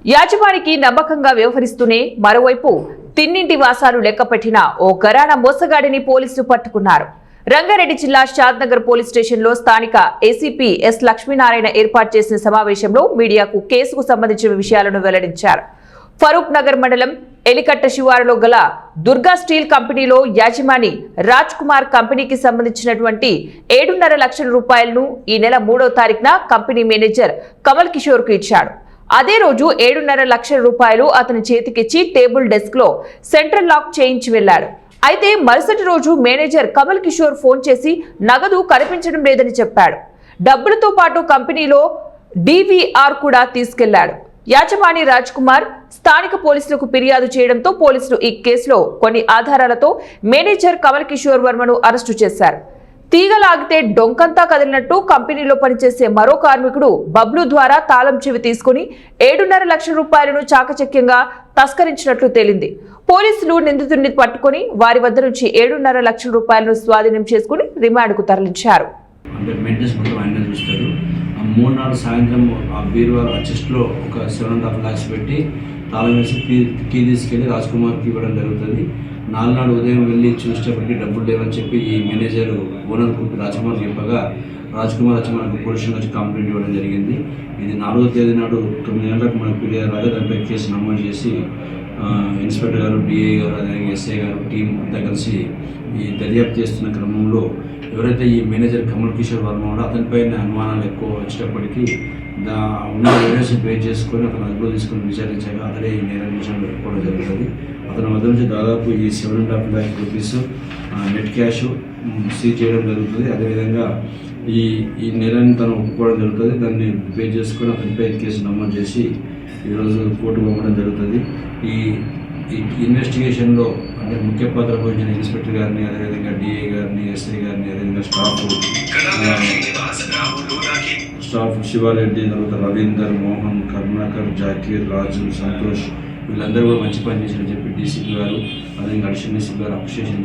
యాజమానికి నమ్మకంగా వ్యవహరిస్తూనే మరోవైపు తిన్నింటి వాసాలు లెక్కపెట్టిన ఓ ఘరానా మోసగాడిని పోలీసులు పట్టుకున్నారు. రంగారెడ్డి జిల్లా షాద్నగర్ పోలీస్ స్టేషన్లో స్థానిక ఏసీపీ ఎస్ లక్ష్మీనారాయణ ఏర్పాటు చేసిన సమావేశంలో మీడియాకు కేసుకు సంబంధించిన విషయాలను వెల్లడించారు. ఫరూక్ నగర్ మండలం ఎలికట్ట శివారులో గల దుర్గా స్టీల్ కంపెనీలో యాజమాని రాజ్ కుమార్ కంపెనీకి సంబంధించినటువంటి 7.5 లక్షల రూపాయలను ఈ నెల 3వ తారీఖున కంపెనీ మేనేజర్ కమల్ కిషోర్ కు ఇచ్చాడు. అదే రోజు 7.5 లక్షల రూపాయలు అతని చేతికిచ్చి టేబుల్ డెస్క్ లో సెంట్రల్ లాక్ చేయించి వెళ్లాడు. అయితే మరుసటి రోజు మేనేజర్ కమల్ కిషోర్ ఫోన్ చేసి నగదు కనిపించడం లేదని చెప్పాడు. డబ్బులతో పాటు కంపెనీలో డివిఆర్ కూడా తీసుకెళ్లాడు. యాజమాని రాజ్ కుమార్ స్థానిక పోలీసులకు ఫిర్యాదు చేయడంతో పోలీసులు ఈ కేసులో కొన్ని ఆధారాలతో మేనేజర్ కమల్ కిషోర్ వర్మను అరెస్టు చేశారు. తీగలాగితే డొంకంతా కదిలినట్టు కంపెనీలో పనిచేసే మరో కార్మికుడు బబ్లు ద్వారా తాళం చెవి తీసుకుని 7.5 లక్షల రూపాయలను చాకచక్యంగా తస్కరించినట్లు తేలింది. పోలీసులు నిందితుడిని పట్టుకుని వారి వద్ద నుంచి 7.5 లక్షల రూపాయలను స్వాధీనం చేసుకుని రిమాండ్కు తరలించారు. 3 నాడు సాయంత్రం ఆ బీరువాల చెస్ట్లో ఒక 7.5 lakhs పెట్టి తాళం వేసి కీ తీసుకెళ్ళి రాజ్ కుమార్కి ఇవ్వడం జరుగుతుంది. 4 నాడు ఉదయం వెళ్ళి చూసేటప్పటికి డబ్బులు లేవని చెప్పి ఈ మేనేజర్ ఓనర్ కుట్టి రాజ్ కుమార్ చెప్పగా రాజ్ కుమార్ వచ్చి మనకు పోలీసులు వచ్చి కంప్లైంట్ ఇవ్వడం జరిగింది. ఇది 4వ తేదీ నాడు 9 గంటలకు మనకు ఫిర్యాదు రాగా దానిపై కేసు నమోదు చేసి ఇన్స్పెక్టర్ గారు, డిఐ గారు, అదేవిధంగా ఎస్ఐ గారు టీం అంతా కలిసి ఈ దర్యాప్తు చేస్తున్న క్రమంలో ఎవరైతే ఈ మేనేజర్ కమల్ కిషోర్ వర్మ ఉన్నాడో అతనిపైన అనుమానాలు ఎక్కువ వచ్చేటప్పటికీ ఉన్న ఎవిడెన్స్ బేస్ చేసుకొని అతను అదుపులో తీసుకుని విచారించాక అతనే ఈ నేరం విషయంలో పెట్టుకోవడం జరుగుతుంది. అతని వద్ద నుంచి దాదాపు ఈ 7.5 lakh rupees net cash seize చేయడం జరుగుతుంది. అదేవిధంగా ఈ నేరాన్ని తను ఒప్పుకోవడం జరుగుతుంది. దాన్ని బేస్ చేసుకొని అతనిపై కేసు నమోదు చేసి ఈరోజు కోర్టు పంపడం జరుగుతుంది. ఈ ఇన్వెస్టిగేషన్లో అంటే ముఖ్య పాత్ర పోషించిన ఇన్స్పెక్టర్ గారిని, అదేవిధంగా డిఐ గారిని, ఎస్ఐ గారిని, అదేవిధంగా స్టాఫ్ శివారెడ్డి, తర్వాత రవీందర్, మోహన్, కరుణాకర్, జాకీర్, రాజు, సంతోష్ వీళ్ళందరూ కూడా మంచి పని చేశారని చెప్పి డీసీపీ గారు, అదేవిధంగా అడిషనల్ డీసీపీ గారు అప్రిషియేషన్